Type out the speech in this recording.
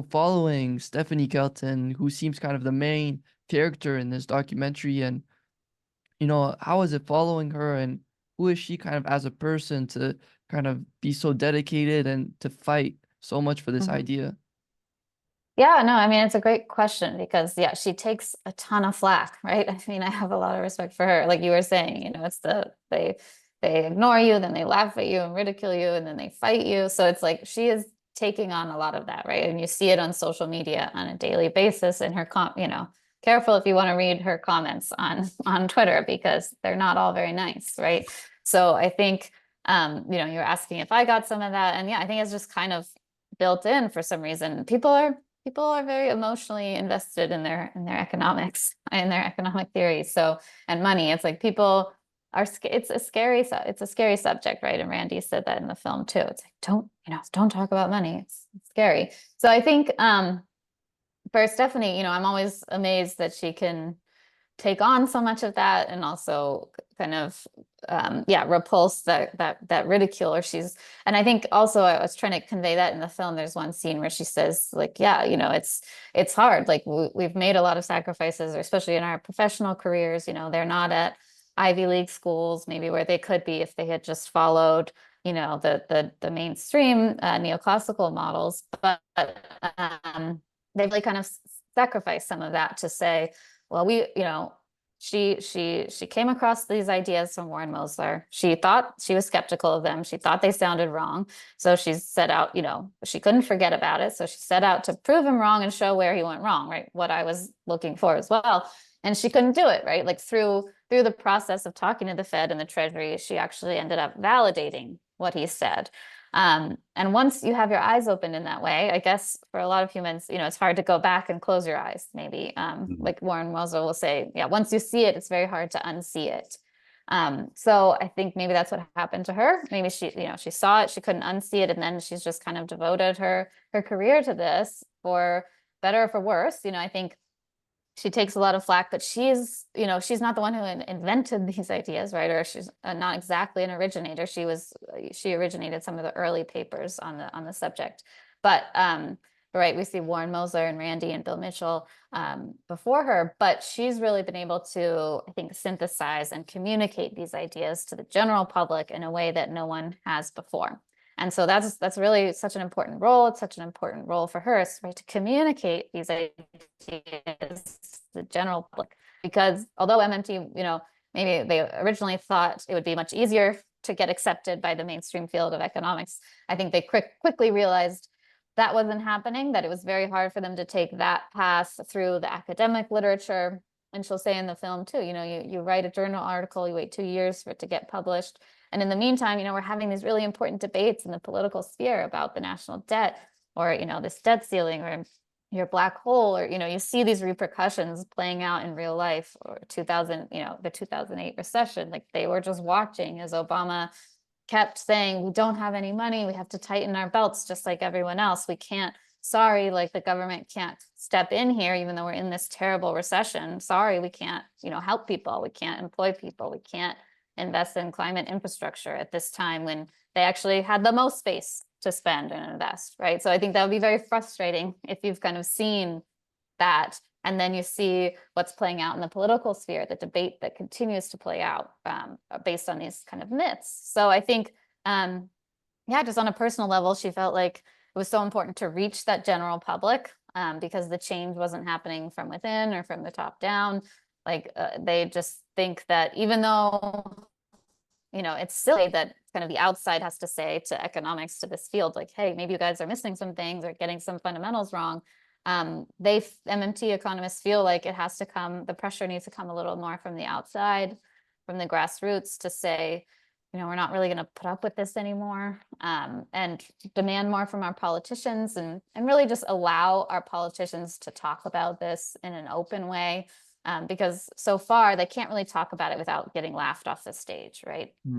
following Stephanie Kelton, who seems kind of the main character in this documentary, and how is it following her, and who is she kind of as a person to kind of be so dedicated and to fight so much for this Mhm. idea? Yeah, no, I mean, it's a great question because, yeah, she takes a ton of flack, right? I mean, I have a lot of respect for her. Like you were saying, it's they ignore you, then they laugh at you and ridicule you, and then they fight you. So it's like she is taking on a lot of that, right? And you see it on social media on a daily basis and careful if you want to read her comments on on Twitter because they're not all very nice, right? So I think you're asking if I got some of that. And yeah, I think it's just kind of built in for some reason. People are very emotionally invested in their economics and their economic theories. So, and money, it's like people are it's a scary subject, right? And Randy said that in the film too. It's like don't talk about money. It's scary. So I think for Stephanie, I'm always amazed that she can take on so much of that and also kind of repulse that ridicule. Or she's And I think also I was trying to convey that in the film. There's one scene where she says like, yeah, it's hard, like we've made a lot of sacrifices, or especially in our professional careers. They're not at Ivy League schools maybe where they could be if they had just followed the mainstream neoclassical models, but they really kind of sacrificed some of that to say, well, she came across these ideas from Warren Mosler. She thought she was skeptical of them. She thought they sounded wrong. So she set out, she couldn't forget about it. So she set out to prove him wrong and show where he went wrong, right? What I was looking for as well. And she couldn't do it, right? Like through the process of talking to the Fed and the Treasury, she actually ended up validating what he said. And once you have your eyes open in that way, I guess for a lot of humans, it's hard to go back and close your eyes, maybe. Mhm. Like Warren Mosler will say, yeah, once you see it, it's very hard to unsee it. So I think maybe that's what happened to her. Maybe she saw it, she couldn't unsee it, and then she's just kind of devoted her career to this for better or for worse. I think she takes a lot of flack, but she's not the one who invented these ideas, right? Or she's not exactly an originator. She originated some of the early papers on the subject. But right, we see Warren Mosler and Randy and Bill Mitchell before her, but she's really been able to, I think, synthesize and communicate these ideas to the general public in a way that no one has before. And so that's really such an important role. It's such an important role for her, right, to communicate these ideas to the general public. Because although MMT, maybe they originally thought it would be much easier to get accepted by the mainstream field of economics, I think they quickly realized that wasn't happening, that it was very hard for them to take that path through the academic literature. And she'll say in the film too, you write a journal article, you wait 2 years for it to get published. And in the meantime, we're having these really important debates in the political sphere about the national debt, or, this debt ceiling, or your black hole, or, you see these repercussions playing out in real life, or 2000, the 2008 recession. Like they were just watching as Obama kept saying, we don't have any money, we have to tighten our belts just like everyone else. We can't, sorry, like the government can't step in here, even though we're in this terrible recession. Sorry, we can't, help people. We can't employ people. We can't invest in climate infrastructure at this time when they actually had the most space to spend and invest, right? So I think that would be very frustrating if you've kind of seen that, and then you see what's playing out in the political sphere, the debate that continues to play out based on these kind of myths. So I think, yeah, just on a personal level, she felt like it was so important to reach that general public because the change wasn't happening from within or from the top down. Like they just think that even though it's silly that kind of the outside has to say to economics, to this field, like, hey, maybe you guys are missing some things or getting some fundamentals wrong. MMT economists feel like the pressure needs to come a little more from the outside, from the grassroots, to say, we're not really going to put up with this anymore, and demand more from our politicians, and really just allow our politicians to talk about this in an open way. Because so far they can't really talk about it without getting laughed off the stage, right?